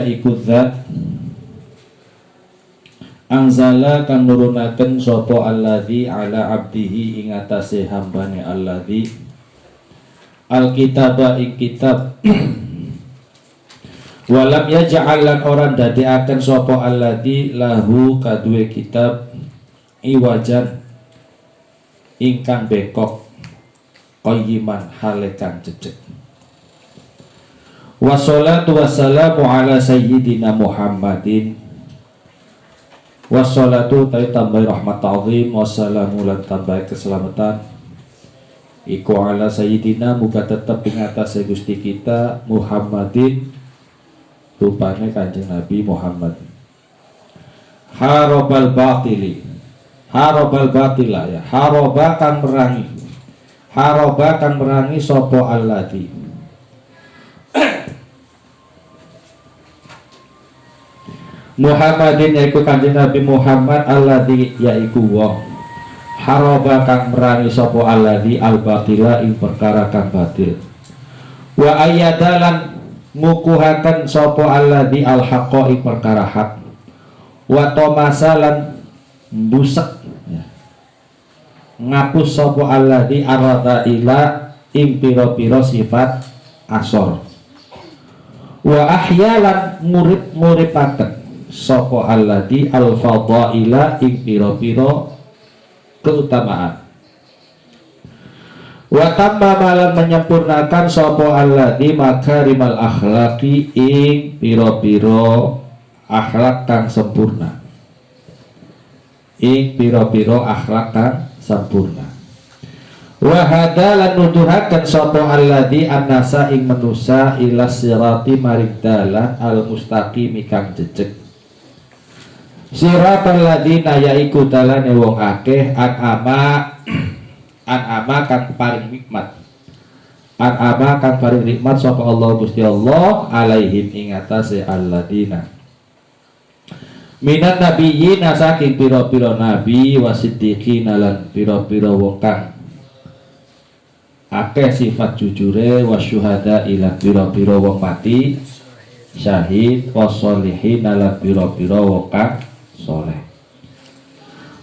iku zat anzala kang nurunaken sapa alladzi ala abdihi ing atase hambane alladzi alkitaba ing kitab walam yaj'al lan orang dadekaken sapa alladzi lahu kaduwe kitab iwajan ingkang bekok qayyiman hale kang cecek. Wassalatu wassalamu ala sayyidina Muhammadin. Wassalatu ta'i tambahi rahmat ta'zim. Wassalamu lan tambahi keselamatan iku ala sayyidina muga tetep ing atase Gusti kita Muhammadin rupane Kanjeng Nabi Muhammad. Harobal batili, harobal batila ya, haroba kang merangi, haroba kang merangi sopo alladzi Muhammadin yaiku Kanjeng Nabi Muhammad alladzi yaiku wong haroba kang merangi sopo alladzi al batila ing perkara kang batil wa ayyadalan ngukuhaken sopo alladzi al haqqa ing perkara hak wa tomasalan busek ya. Ngapus sopo alladzi arada ila ing piro-piro sifat asor wa ahyalan ngurip-nguripaken sopo alladzi al fadaila ing piro-piro keutamaan wa tamamalan menyempurnakan sopo alladzi makarimal akhlaqi ing piro-piro akhlak kang sempurna ing piro-piro akhlak kang sempurna wa hadalan nuduhaken sapa alladzi annasa ing manusa ila sirati maring dalan al mustaqim kang jejeg siratal ladzina yaiku dalane wong akeh an'ama kang paring nikmat an'ama kang paring nikmat sapa Allah Gusti Allah alaihim ing atase alladzina minan nabiyyin saking pira-pira nabi wasiddiqin lan pira-pira wong kang akeh sifat jujure wasyuhada ila pira-pira wong mati syahid wasolihin lan pira-pira wong kang soleh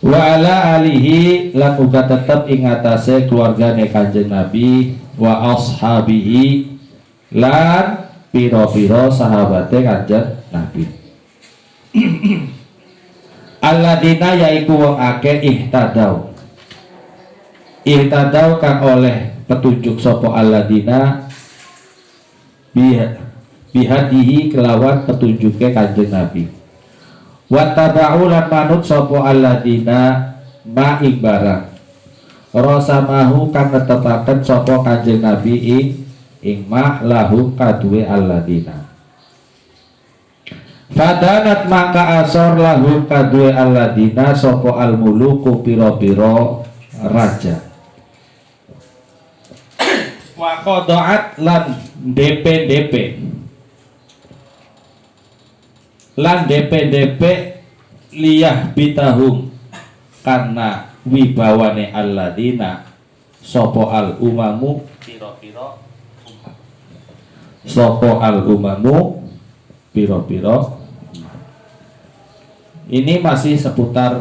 wa ala alihi lan uga tetep ing atase keluargane Kanjeng Nabi wa ashabihi lan pira-pira sahabate Kanjeng Nabi alladzina yaiku wong akeh ihtadau kang oleh petunjuk sapa alladzina bihadihi kelawan petunjuke Kanjeng Nabi wa tabau lan manut sapa alladzina ma ing barang rasamahu kang netepaken sapa Kanjeng Nabi ing ma lahu kaduwe alladzina fadanat maka asor lahu kaduwe alladzina sapa almuluku pira-pira raja wa qadaat lan DP liyah bitahum karena wibawane alladzina sapa al umamu pira-pira sapa al umamu pira-pira. Ini masih seputar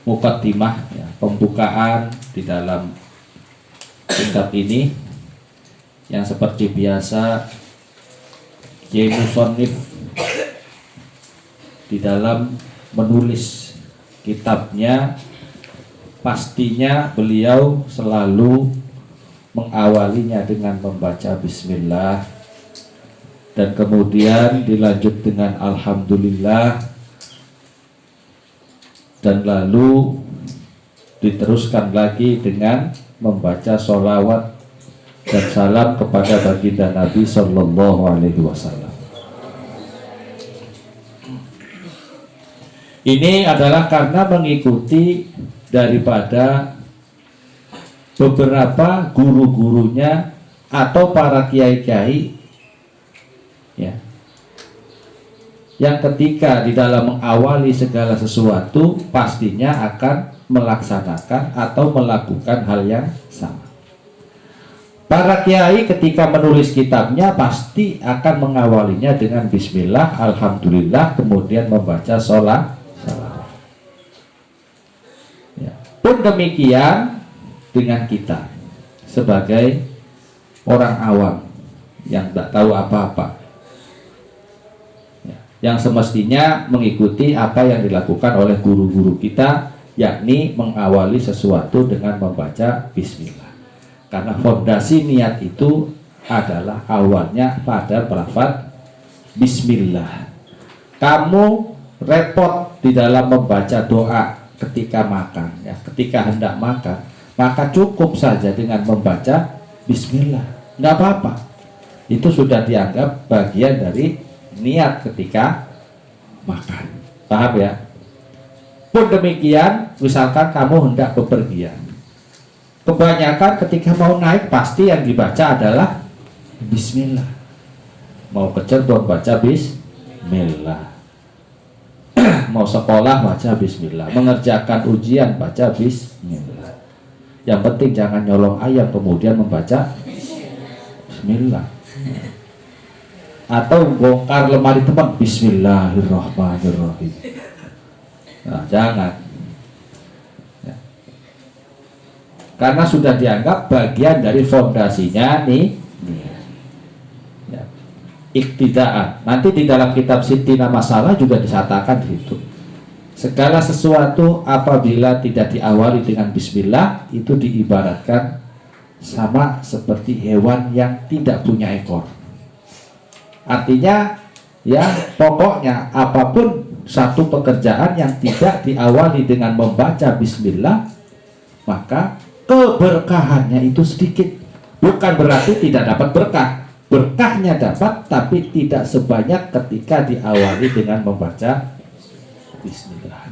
mukaddimah ya, pembukaan di dalam kitab ini yang seperti biasa Kiai Musonif di dalam menulis kitabnya pastinya beliau selalu mengawalinya dengan membaca bismillah dan kemudian dilanjut dengan alhamdulillah dan lalu diteruskan lagi dengan membaca sholawat dan salam kepada baginda Nabi Sallallahu Alaihi Wasallam. Ini adalah karena mengikuti daripada beberapa guru-gurunya atau para kiai-kiai ya, yang ketika di dalam mengawali segala sesuatu pastinya akan melaksanakan atau melakukan hal yang sama. Para kiai ketika menulis kitabnya pasti akan mengawalinya dengan bismillah, alhamdulillah, kemudian membaca salawat. Ya. Pun demikian dengan kita sebagai orang awam yang tidak tahu apa-apa, ya, yang semestinya mengikuti apa yang dilakukan oleh guru-guru kita, yakni mengawali sesuatu dengan membaca bismillah. Karena fondasi niat itu adalah awalnya pada lafaz bismillah. Kamu repot di dalam membaca doa ketika makan, ya, ketika hendak makan, maka cukup saja dengan membaca bismillah, nggak apa-apa. Itu sudah dianggap bagian dari niat ketika makan. Paham ya? Pun demikian, misalkan kamu hendak bepergian, kebanyakan ketika mau naik pasti yang dibaca adalah bismillah. Mau ke Cirebon baca bismillah. Mau sekolah baca bismillah. Mengerjakan ujian baca bismillah. Yang penting jangan nyolong ayam kemudian membaca bismillah. Atau bongkar lemari teman bismillahirrahmanirrahim. Nah, jangan. Karena sudah dianggap bagian dari fondasinya nih, ya, iktidaan. Nanti di dalam kitab Sitina Masalah juga disatakan gitu. Segala sesuatu apabila tidak diawali dengan bismillah itu diibaratkan sama seperti hewan yang tidak punya ekor. Artinya ya pokoknya apapun satu pekerjaan yang tidak diawali dengan membaca bismillah, maka keberkahannya itu sedikit. Bukan berarti tidak dapat berkah. Berkahnya dapat, tapi tidak sebanyak ketika diawali dengan membaca bismillah.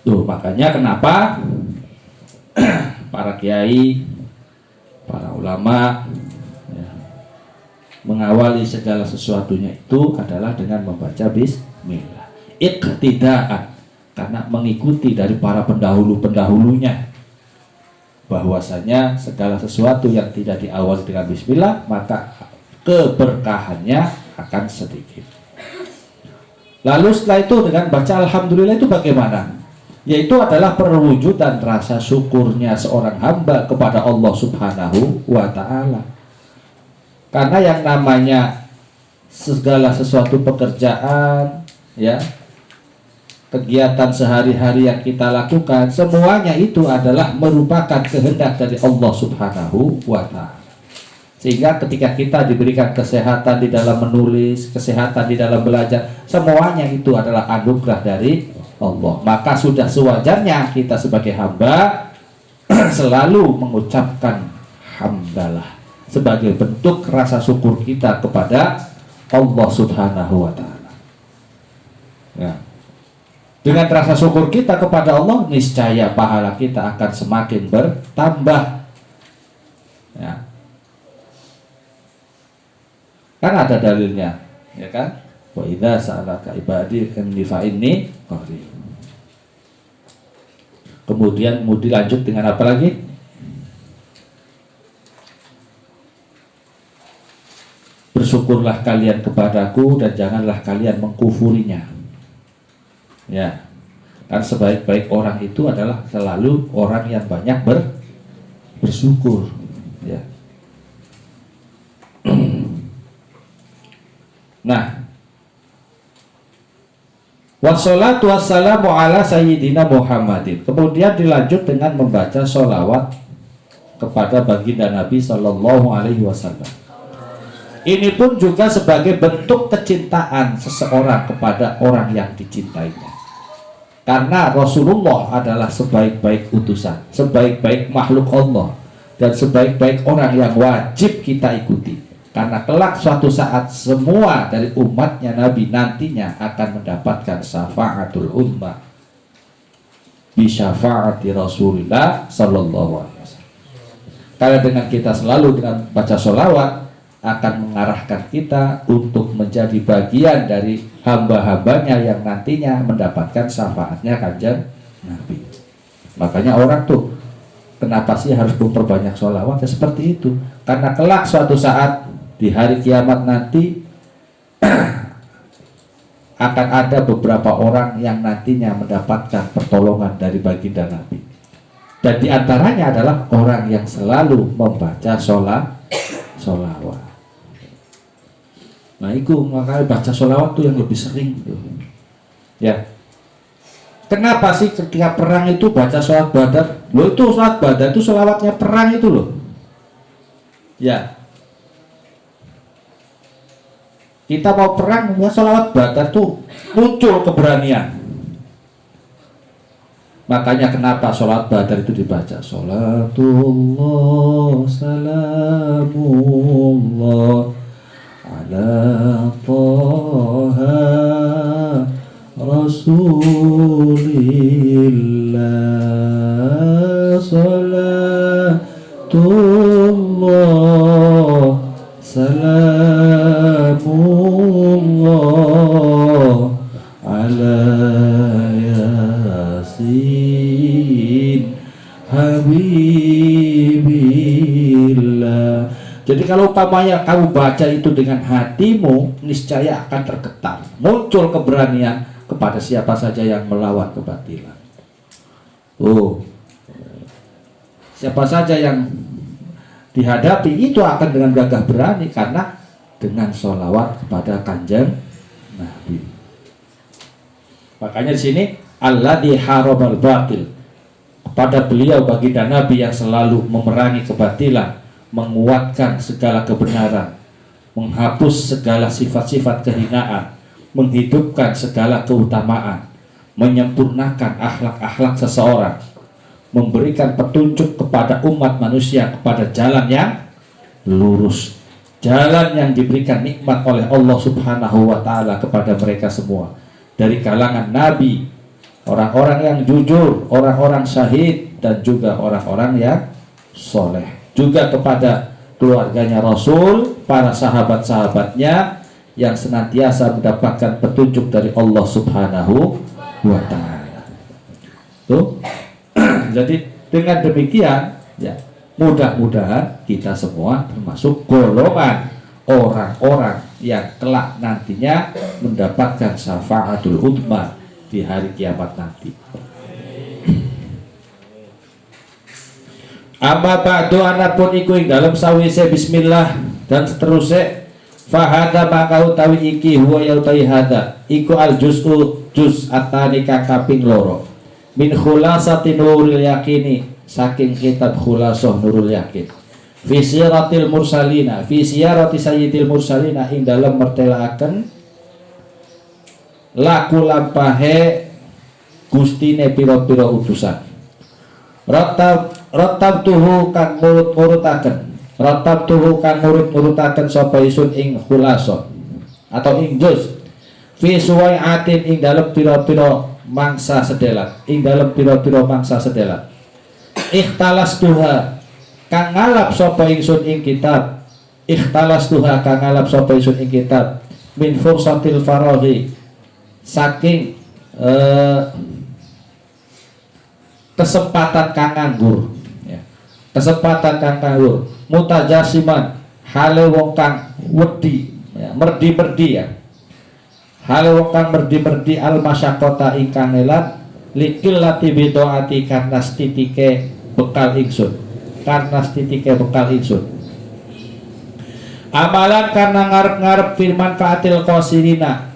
Tuh, makanya kenapa para kiai, para ulama ya, mengawali segala sesuatunya itu adalah dengan membaca bismillah. Iqtidaan, karena mengikuti dari para pendahulu-pendahulunya, bahwasanya segala sesuatu yang tidak diawali dengan bismillah maka keberkahannya akan sedikit. Lalu setelah itu dengan baca alhamdulillah itu bagaimana? Yaitu adalah perwujudan rasa syukurnya seorang hamba kepada Allah Subhanahu wa ta'ala. Karena yang namanya segala sesuatu pekerjaan, ya, kegiatan sehari-hari yang kita lakukan, semuanya itu adalah merupakan kehendak dari Allah Subhanahu wa ta'ala. Sehingga ketika kita diberikan kesehatan di dalam menulis, kesehatan di dalam belajar, semuanya itu adalah anugerah dari Allah. Maka sudah sewajarnya kita sebagai hamba selalu mengucapkan hamdalah sebagai bentuk rasa syukur kita kepada Allah Subhanahu wa ta'ala. Ya. Dengan rasa syukur kita kepada Allah, niscaya pahala kita akan semakin bertambah. Ya. Kan ada dalilnya, ya kan? Wa idza sa'alaka ibadi anni fa inni qarib. Kemudian mau dilanjut dengan apa lagi? Bersyukurlah kalian kepadaku dan janganlah kalian mengkufurinya. Ya, kan sebaik-baik orang itu adalah selalu orang yang banyak bersyukur. Ya. Nah, wassalatu wassalamu ala sayyidina Muhammadin. Kemudian dilanjut dengan membaca sholawat kepada baginda Nabi Sallallahu Alaihi Wasallam. Ini pun juga sebagai bentuk kecintaan seseorang kepada orang yang dicintainya. Karena Rasulullah adalah sebaik-baik utusan, sebaik-baik makhluk Allah, dan sebaik-baik orang yang wajib kita ikuti. Karena kelak suatu saat semua dari umatnya Nabi nantinya akan mendapatkan syafaatul ummah bi syafaati Rasulullah Sallallahu Alaihi Wasallam. Karena dengan kita selalu dengan baca sholawat akan mengarahkan kita untuk menjadi bagian dari hamba-hambanya yang nantinya mendapatkan syafaatnya kanjeng Nabi. Makanya orang tuh Kenapa sih harus memperbanyak sholawat? Ya seperti itu. Karena kelak suatu saat di hari kiamat nanti akan ada beberapa orang yang nantinya mendapatkan pertolongan dari baginda Nabi. Dan diantaranya adalah orang yang selalu membaca sholawat. Nah itu makanya baca sholawat tuh yang lebih sering tuh. Ya. Kenapa sih ketika perang itu baca sholawat badar? Loh itu sholawat badar itu sholawatnya perang itu loh. Ya. Kita mau perang, sholawat badar tuh muncul keberanian. Makanya kenapa sholat badar itu dibaca? Sholatullah salamullah ala toha rasulillah sholatullah salamullah ala yasin habibillah. Jadi kalau umpamanya kamu baca itu dengan hatimu, niscaya akan tergetar, muncul keberanian kepada siapa saja yang melawan kebatilan. Siapa saja yang dihadapi itu akan dengan gagah berani karena dengan sholawat kepada Kanjeng Nabi. Makanya di sini alladzi harabal batil, kepada beliau baginda Nabi yang selalu memerangi kebatilan, menguatkan segala kebenaran, menghapus segala sifat-sifat kehinaan, menghidupkan segala keutamaan, menyempurnakan akhlak-akhlak seseorang, memberikan petunjuk kepada umat manusia kepada jalan yang lurus, jalan yang diberikan nikmat oleh Allah Subhanahu wa ta'ala kepada mereka semua, dari kalangan nabi, orang-orang yang jujur, orang-orang syahid, dan juga orang-orang yang soleh, juga kepada keluarganya Rasul, para sahabat-sahabatnya yang senantiasa mendapatkan petunjuk dari Allah Subhanahu wa ta'ala. Tuh. Jadi dengan demikian ya, mudah-mudahan kita semua termasuk golongan orang-orang yang kelak nantinya mendapatkan syafaatul uzma di hari kiamat nanti. Amma ba'du anapun iku ing dalam sawise bismillah dan seterusnya, fahada maka utawi iki huwa ya utawi hada iku al juz'u juz atani kaping loro min khulasati nurul yakini, saking kitab khulasah nurul yakin, fi siratil mursalina, fi sirati sayyidil mursalina, ing dalam mertelaaken laku lampahe gustine pira-pira utusan. Rotab tuhu kang murut-murutaken, rotab tuhu kang murut-murutaken sapa isun ing khulasah atau ing juz fi suwai'atin, ing dalam pira-pira mangsa sedelat, ing dalam pira-pira mangsa sedelat. Ikhtalas tuha kang ngalap sapa ingsun ing kitab, ikhtalas tuha kang ngalap sapa ingsun ing kitab min fursatil faraghi, saking kesempatan kang nganggur ya. Kesempatan kang nganggur, mutajasiman hale wong kang wedi ya, merdi-merdi ya, hale wong kang merdi-merdi al masyaqata ingkang elat likil lati bidoati karena stitike bekal ingsun, karena stitike bekal ingsun, amalan karena ngarep-ngarep firman faatil qasirina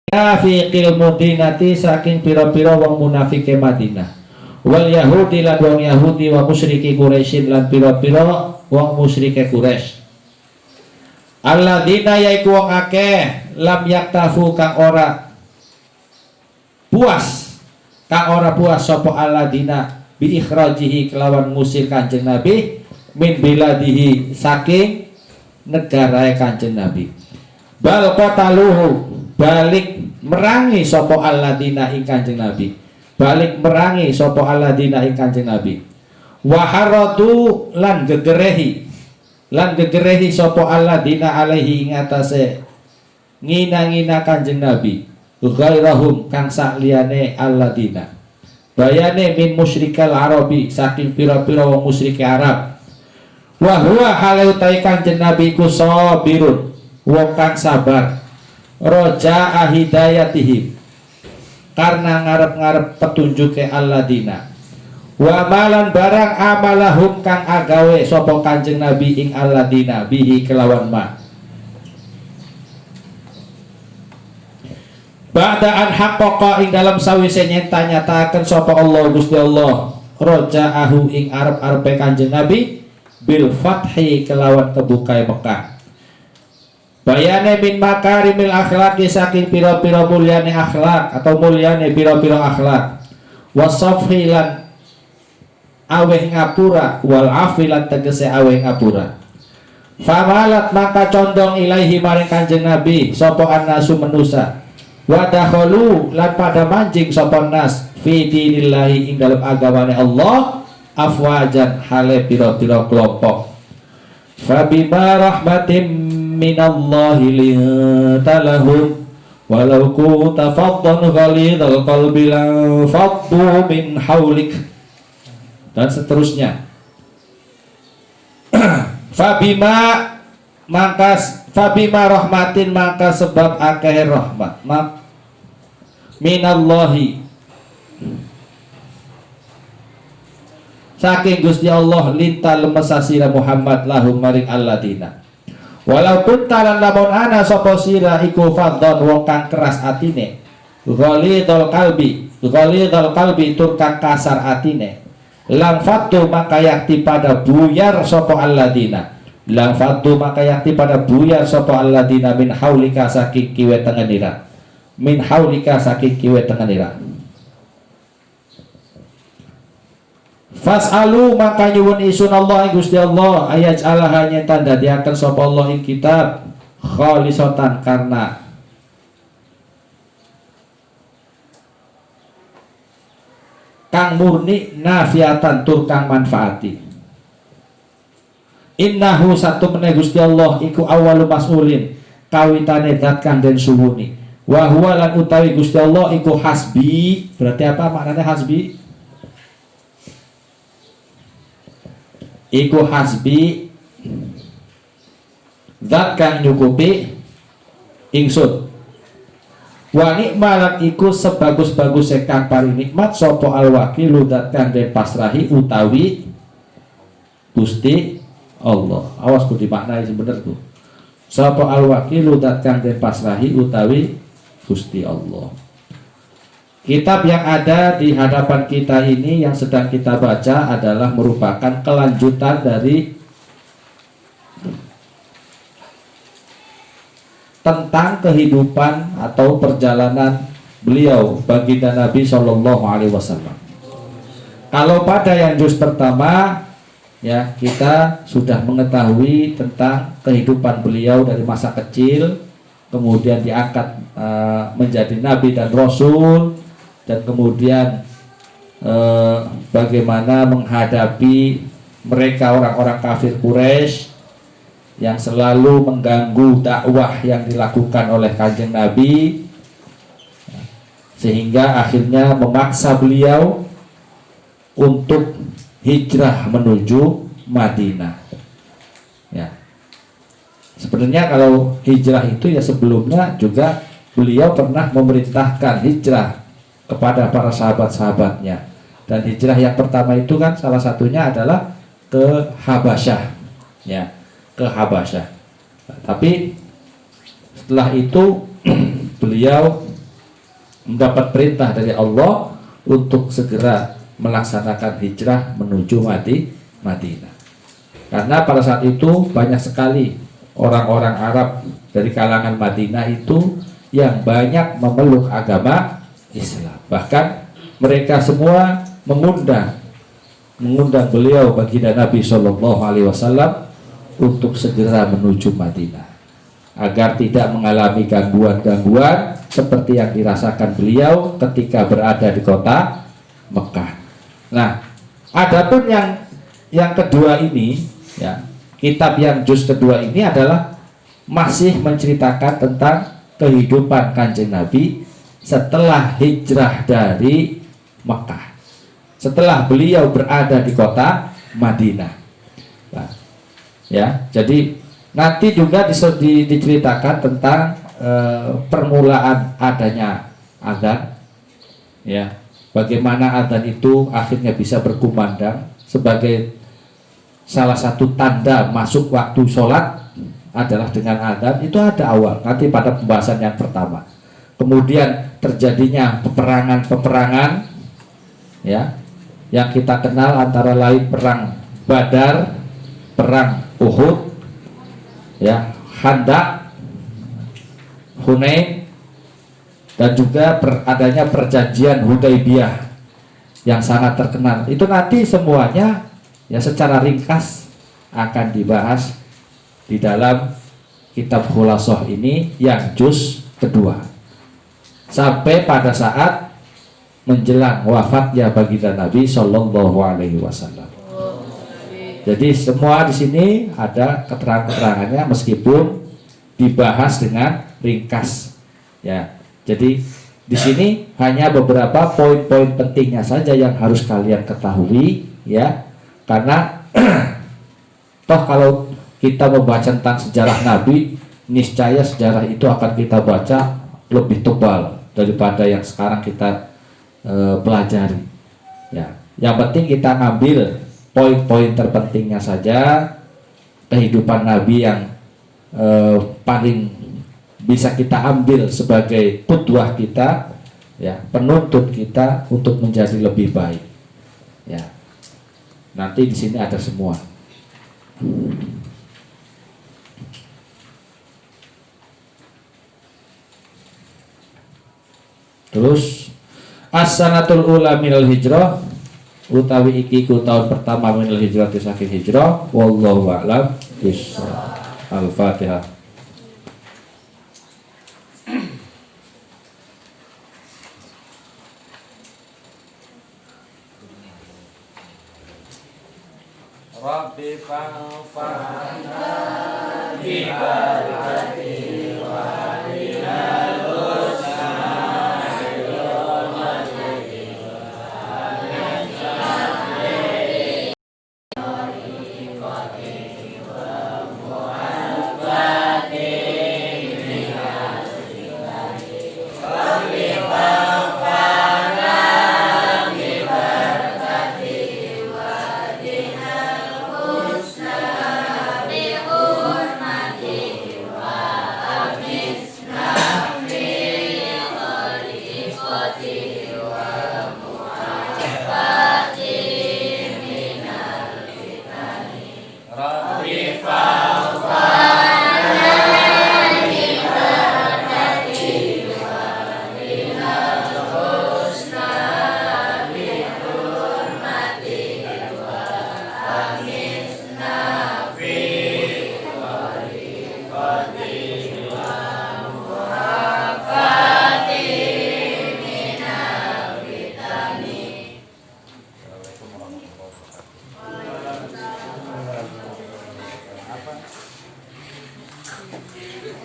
munafiqil Madinati saking pira-pira wong munafike Madinah, wal yahudi lan wong Yahudi, wa musyriki Quraisyin lan pira-pira wong musyrike Quraisy. Alladzina yaiku wong akeh lam yaktafu kang ora puas sapa alladzina bi ikhrajihi kelawan ngusir Kanjeng Nabi min biladihi saking negarae Kanjeng Nabi. Bal qataluhu balik merangi sapa alladzina ing Kanjeng Nabi. Balik merangi sapa alladzina ing Kanjeng Nabi. Wa haradu lan gegerehi sapa alladzina alaihi ing atase ngina-ngina Kanjeng Nabi. Ghairahum kang sakliyane alladzina. Bayane min musyrikal arabi saking pira-pira wong musyrik Arab. Wa huwa halau ta Kanjeng Nabi ku sabirun wong kang sabar. Roja ahidayatihim karena ngarep-ngarep petunjuke alladzina. Wa malan barang amalahum kang agawe sapa Kanjeng Nabi ing alladzina bihi kelawan ma. Ba'da an haqqaqa ing dalam sawise nyata-nyataken sapa Allah Gusti Allah roja'ahu ing arep-arepe Kanjeng Nabi bil fathi kelawan kebukai Mekah. Bayane min makarimil akhlaq saking pira-pira mulyane akhlak atau mulyane pira-pira akhlak. Wasafhi lan aweh ngapura wal afilan tegese aweh ngapura. Famalat maka condong ilaihi maring Kanjeng Nabi sapa annasu manusa. Wa dakhalu lan pada mancing sapa nas fi dinillahi ing dalem agamane Allah afwajan hale pira-pira kelompok. Fabima rahmatin minallahi lintalahum walau kunta faddan ghalidhal qalbi lan faddu min haulik, dan seterusnya. Fabima rahmatin maka sebab akeh rahmat minallahi saking Gusti Allah lintal mesasira Muhammad lahum maring alladzina. Walaupun talan lamun ana sapa sira iku fadhon wong kang keras atine, ghalidul qalbi tur kang kasar atine, lang fatu maka yakti pada buyar sapa alladzina. Lang fatu maka yakti pada buyar sapa alladzina min haulika saking kiwe tengenira. Min haulika saking kiwe tengenira. Fas'alu maka nyuwun isun Allah Gusti Allah ayat Allah hanya tanda diakan sapa Allah ing kitab khalisatan karena kang murni nafiatan tur kang manfaati. Innahu satu meneh Gusti Allah iku awalu mas'ulin kawitane zat kang den suwuni. Wa huwa lan utawi Gusti Allah iku hasbi. Berarti apa maknanya hasbi? Iku hasbi zat kang nyukupi ingsun. Wa nikmalan iku sebagus-bagus kang paling nikmat sapa al-wakilu zat kang den pasrahi utawi Gusti Allah. Awas kudu dimaknai bener tuh. Sapa al-wakilu zat kang den pasrahi utawi Gusti Allah. Kitab yang ada di hadapan kita ini yang sedang kita baca adalah merupakan kelanjutan dari tentang kehidupan atau perjalanan beliau baginda Nabi Shallallahu Alaihi Wasallam. Kalau pada yang juz pertama ya kita sudah mengetahui tentang kehidupan beliau dari masa kecil, kemudian diangkat menjadi Nabi dan Rasul. Dan kemudian bagaimana menghadapi mereka orang-orang kafir Quraisy yang selalu mengganggu dakwah yang dilakukan oleh Kanjeng Nabi, sehingga akhirnya memaksa beliau untuk hijrah menuju Madinah. Ya. Sebenarnya kalau hijrah itu ya sebelumnya juga beliau pernah memerintahkan hijrah kepada para sahabat-sahabatnya, dan hijrah yang pertama itu kan salah satunya adalah ke Habasyah, ya, ke Habasyah. Tapi setelah itu beliau mendapat perintah dari Allah untuk segera melaksanakan hijrah menuju Madinah. Karena pada saat itu banyak sekali orang-orang Arab dari kalangan Madinah itu yang banyak memeluk agama Islam. Bahkan mereka semua mengundang beliau baginda Nabi Shallallahu Alaihi Wasallam untuk segera menuju Madinah agar tidak mengalami gangguan-gangguan seperti yang dirasakan beliau ketika berada di kota Mekah. Nah, adapun yang kedua ini, ya, kitab yang juz kedua ini adalah masih menceritakan tentang kehidupan Kanjeng Nabi setelah hijrah dari Mekah, setelah beliau berada di kota Madinah. Nah, ya, jadi nanti juga diceritakan tentang permulaan adanya azan, ya, bagaimana azan itu akhirnya bisa berkumandang sebagai salah satu tanda masuk waktu sholat adalah dengan azan. Itu ada awal nanti pada pembahasan yang pertama. Kemudian terjadinya peperangan, ya, yang kita kenal antara lain perang Badar, perang Uhud, ya, Khandaq, Hunain, dan juga adanya perjanjian Hudaibiyah yang sangat terkenal. Itu nanti semuanya ya secara ringkas akan dibahas di dalam kitab Khulasoh ini yang juz kedua, sampai pada saat menjelang wafatnya baginda Nabi Shallallahu Alaihi Wasallam. Jadi semua di sini ada keterangan-keterangannya meskipun dibahas dengan ringkas, ya. Jadi di sini hanya beberapa poin-poin pentingnya saja yang harus kalian ketahui, ya. Karena toh kalau kita membaca tentang sejarah Nabi, niscaya sejarah itu akan kita baca lebih tebal daripada yang sekarang kita pelajari, ya. Yang penting kita ngambil poin-poin terpentingnya saja, kehidupan Nabi yang paling bisa kita ambil sebagai qudwah kita, ya, penuntut kita untuk menjadi lebih baik, ya. Nanti di sini ada semua. Terus as-sanatul ula minal hijrah, utawi iki ku tahun pertama minal hijrah saking hijrah. Wallahu a'lam bishawab. Al-Fatihah. Rabbi fa'fa'na bi barakati